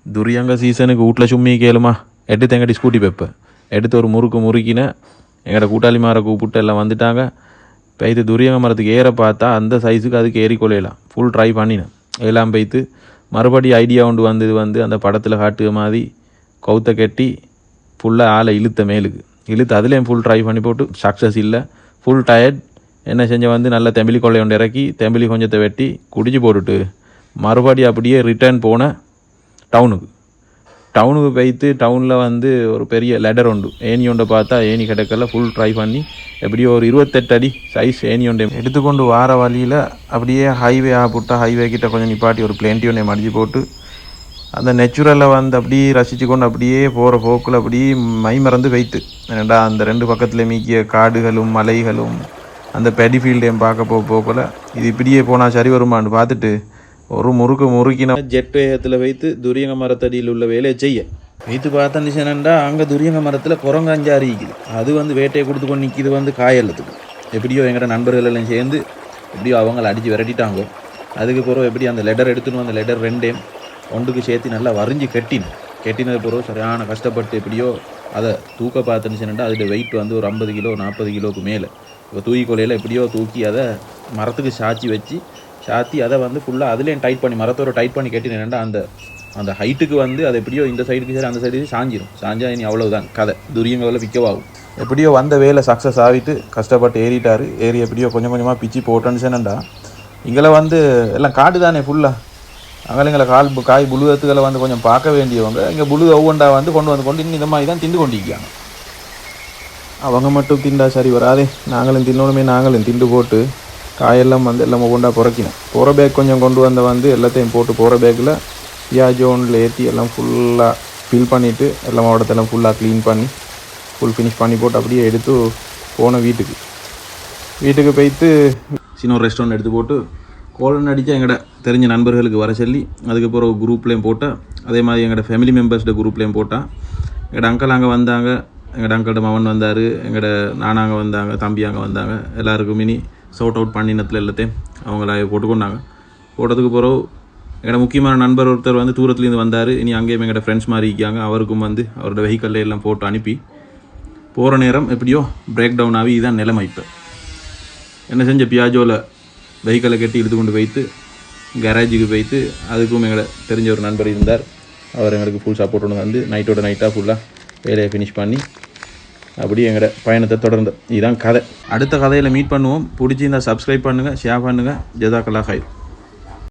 துரியங்க சீசனுக்கு வீட்டில் சும்மி கேளுமா எடுத்து எங்கிட்ட ஸ்கூட்டி வைப்பேன் எடுத்து ஒரு முறுக்கின எங்களோட கூட்டாளி மாரை கூப்பிட்டு எல்லாம் வந்துட்டாங்க. பெய்த்து துரியங்க மரத்துக்கு ஏற பார்த்தா அந்த சைஸுக்கு அதுக்கு ஏறிக்கொள்ளையலாம். ஃபுல் ட்ரை பண்ணினேன் எல்லாம் பெய்த்து மறுபடியும் ஐடியா கொண்டு வந்து அந்த படத்தில் காட்டுக மாதிரி கவுத்தை கட்டி ஃபுல்லாக ஆளை இழுத்த மேலுக்கு இழுத்து அதுலேயும் ஃபுல் ட்ரை பண்ணி போட்டு சக்ஸஸ் இல்லை. Full tired. என்ன செஞ்ச நல்ல தெம்பிலி கொள்ளை கொண்டு இறக்கி தெம்பிலி கொஞ்சத்தை வெட்டி குடிச்சு போட்டுட்டு மறுபடியும் அப்படியே ரிட்டர்ன் போனேன் டவுனுக்கு போய்த்து டவுனில் ஒரு பெரிய லெடர் உண்டு ஏணி ஒன்றை பார்த்தா ஏணி கிடக்கல. ஃபுல் ட்ரை பண்ணி எப்படியோ ஒரு 28 அடி சைஸ் ஏணி ஒன்றை எடுத்துக்கொண்டு வார வழியில் அப்படியே ஹைவே ஆகிவிட்டா ஹைவே கிட்ட கொஞ்சம் நிப்பாட்டி ஒரு பிளேண்டி ஒன்றை மடிச்சு போட்டு அந்த நெச்சுரலை அப்படியே ரசித்து கொண்டு அப்படியே போகிற போக்கில் அப்படியே மை மறந்து வைத்து ஏன்னா அந்த 2 பக்கத்தில் மீக்கிய காடுகளும் மலைகளும் அந்த பெடி ஃபீல்டையும் பார்க்க போக்கில் இது இப்படியே போனால் சரி வருமானு பார்த்துட்டு ஒரு முறுக்கின ஜெட் வேகத்தில் வைத்து துரியங்க மரத்தடியில் உள்ள வேலையை செய்ய வைத்து பார்த்தா அங்கே துரியங்க மரத்தில் குரங்காஞ்சாரி இருக்குது. அது வேட்டையை கொடுத்து கொண்டு நிற்கிது காயல்லத்துக்கு. எப்படியோ எங்களோட நண்பர்கள் எல்லாம் சேர்ந்து எப்படியோ அவங்கள அடித்து விரட்டிட்டாங்க. அதுக்கு பிறகு எப்படி அந்த லெட்டர் எடுத்துன்னு அந்த லெட்டர் 2 ஒன்றுக்கு சேர்த்து நல்லா வரைஞ்சி கட்டினது பிறகு சரியான கஷ்டப்பட்டு எப்படியோ அதை தூக்க பார்த்துச்சுன்னா அதோட வெயிட் ஒரு 50 கிலோ 40 கிலோவுக்கு மேலே. இப்போ தூக்கி கொலையில் எப்படியோ தூக்கி அதை மரத்துக்கு சாத்தி அதை ஃபுல்லாக அதுலேயும் டைட் பண்ணி மரத்தோட டைட் பண்ணி கட்டினேன்டா அந்த ஹைட்டுக்கு அது எப்படியோ இந்த சைடுக்கு சரி அந்த சைடுக்கு சாஞ்சா இனி அவ்வளவுதான் கதை. துரியங்களில் விற்கவாகும். எப்படியோ வந்த வேலை சக்ஸஸ் ஆகிட்டு கஷ்டப்பட்டு ஏறிட்டார். ஏறி எப்படியோ கொஞ்சம் கொஞ்சமாக பிச்சு போட்டேன்னுச்சேனண்டா இங்கே எல்லாம் காடு தானே ஃபுல்லாக. அங்கே காய் புழுவத்துக்களை கொஞ்சம் பார்க்க வேண்டியவங்க இங்கே புழு ஒவ்வொன்றா கொண்டு இன்னும் இந்த மாதிரி தான் திண்டு கொண்டிருக்காங்க. அவங்க மட்டும் திண்டா சரி வராதே, நாங்களும் தின்னோனுமே நாங்களும் திண்டு போட்டு காயெல்லாம் எல்லாம் ஒவ்வொன்றா புறக்கினேன். போகிற பேக் கொஞ்சம் கொண்டு எல்லாத்தையும் போட்டு போகிற பேக்கில் ஜோனில் ஏற்றி எல்லாம் ஃபுல்லாக ஃபில் பண்ணிவிட்டு எல்லாம் மாவட்டத்தெல்லாம் ஃபுல்லாக க்ளீன் பண்ணி ஃபுல் ஃபினிஷ் பண்ணி போட்டு அப்படியே எடுத்து போனேன் வீட்டுக்கு போய்த்து சின்ன ஒரு ரெஸ்டாரண்ட் எடுத்து போட்டு கோலன் அடித்தா எங்கள்ட தெரிஞ்ச நண்பர்களுக்கு வர சொல்லி அதுக்கப்புறம் குரூப்லேயும் போட்டால் அதே மாதிரி எங்களோட ஃபேமிலி மெம்பர்ஸ்ட குரூப்லேயும் போட்டால் எங்களோட அங்கிள் அங்கே வந்தாங்க, எங்களோட அங்கிள்ட மகன் வந்தார், எங்களோட நானாங்க வந்தாங்க, தம்பி அங்கே வந்தாங்க. எல்லாருக்கும் மினி சவுட் அவுட் பண்ணினத்தில் எல்லாத்தையும் அவங்கள போட்டுக்கொண்டாங்க. போட்டதுக்கு பிறகு எங்களோட முக்கியமான நண்பர் ஒருத்தர் தூரத்துலேருந்து வந்தார். இனி அங்கேயும் எங்களோட ஃப்ரெண்ட்ஸ் மாதிரி இருக்காங்க. அவருக்கும் அவரோட வெஹிக்கல்ல எல்லாம் போட்டு அனுப்பி போகிற நேரம் எப்படியோ பிரேக் டவுன் ஆகி இதுதான் நிலைமை. இப்போ என்ன செஞ்ச பியாஜோவில் வெஹிக்கலை கட்டி எடுத்து கொண்டு போய்த்து கேரேஜுக்கு போய்த்து அதுக்கும் எங்களை தெரிஞ்ச ஒரு நண்பர் இருந்தார். அவர் எங்களுக்கு ஃபுல் சப்போர்ட் ஒன்று நைட்டோட நைட்டாக ஃபுல்லாக வேலையை ஃபினிஷ் பண்ணி அப்படியே எங்களோட பயணத்தை தொடர்ந்து இதுதான் கதை. அடுத்த கதையில் மீட் பண்ணுவோம். பிடிச்சிருந்தால் சப்ஸ்கிரைப் பண்ணுங்கள், ஷேர் பண்ணுங்கள். ஜஸாக்கல்லாஹ் ஹைர்.